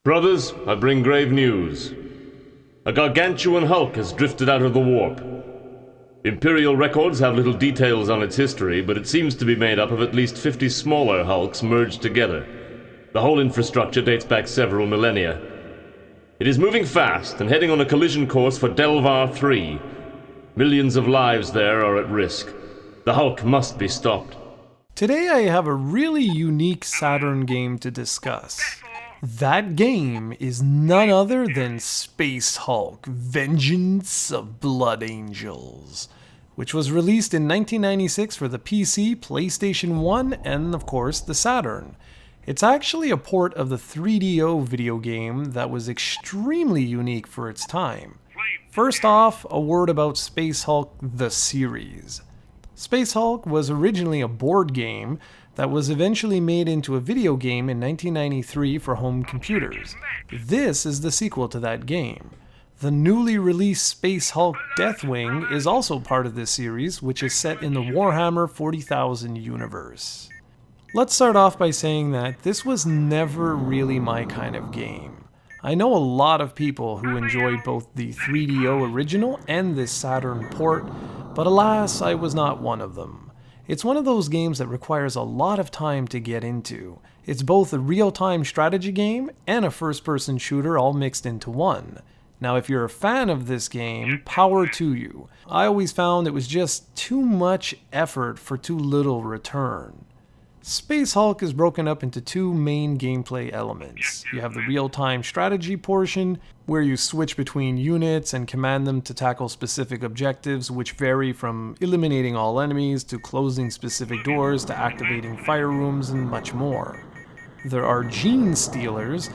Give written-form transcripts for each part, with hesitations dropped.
Brothers, I bring grave news. A gargantuan hulk has drifted out of the warp. Imperial records have little details on its history, but it seems to be made up of at least 50 smaller hulks merged together. The whole infrastructure dates back several millennia. It is moving fast and heading on a collision course for Delvar 3. Millions of lives there are at risk. The hulk must be stopped. Today I have a really unique Saturn game to discuss. That game is none other than Space Hulk: Vengeance of Blood Angels, which was released in 1996 for the PC, PlayStation 1, and of course the Saturn. It's actually a port of the 3DO video game that was extremely unique for its time. First off, a word about Space Hulk the series. Space Hulk was originally a board game that was eventually made into a video game in 1993 for home computers. This is the sequel to that game. The newly released Space Hulk Deathwing is also part of this series, which is set in the Warhammer 40,000 universe. Let's start off by saying that this was never really my kind of game. I know a lot of people who enjoyed both the 3DO original and this Saturn port, but alas, I was not one of them. It's one of those games that requires a lot of time to get into. It's both a real-time strategy game and a first-person shooter all mixed into one. Now, if you're a fan of this game, power to you. I always found it was just too much effort for too little return. Space Hulk is broken up into two main gameplay elements. You have the real-time strategy portion, where you switch between units and command them to tackle specific objectives, which vary from eliminating all enemies to closing specific doors to activating fire rooms and much more. There are Gene Stealers,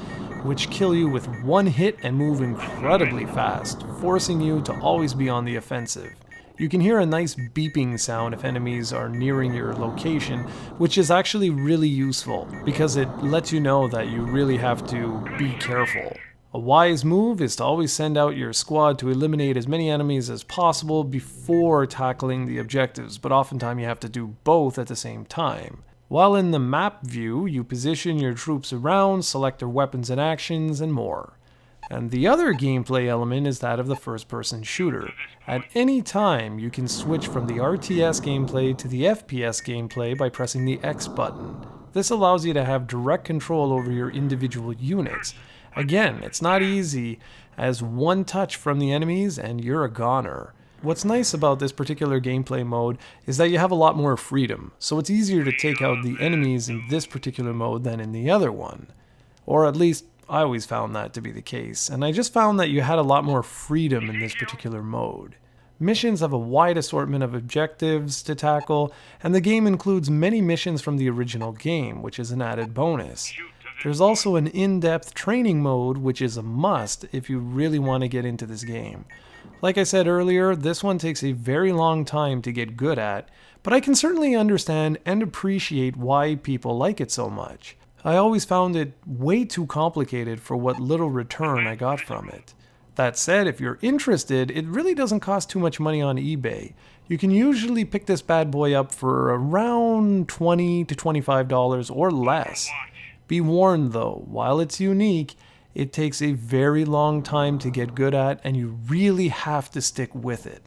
which kill you with one hit and move incredibly fast, forcing you to always be on the offensive. You can hear a nice beeping sound if enemies are nearing your location, which is actually really useful because it lets you know that you really have to be careful. A wise move is to always send out your squad to eliminate as many enemies as possible before tackling the objectives, but oftentimes you have to do both at the same time. While in the map view, you position your troops around, select their weapons and actions, and more. And the other gameplay element is that of the first-person shooter. At any time, you can switch from the RTS gameplay to the FPS gameplay by pressing the X button. This allows you to have direct control over your individual units. Again, it's not easy, as one touch from the enemies and you're a goner. What's nice about this particular gameplay mode is that you have a lot more freedom, so it's easier to take out the enemies in this particular mode than in the other one. Or at least, I always found that to be the case, and I just found that you had a lot more freedom in this particular mode. Missions have a wide assortment of objectives to tackle, and the game includes many missions from the original game, which is an added bonus. There's also an in-depth training mode, which is a must if you really want to get into this game. Like I said earlier, this one takes a very long time to get good at, but I can certainly understand and appreciate why people like it so much. I always found it way too complicated for what little return I got from it. That said, if you're interested, it really doesn't cost too much money on eBay. You can usually pick this bad boy up for around $20 to $25 or less. Be warned though, while it's unique, it takes a very long time to get good at and you really have to stick with it.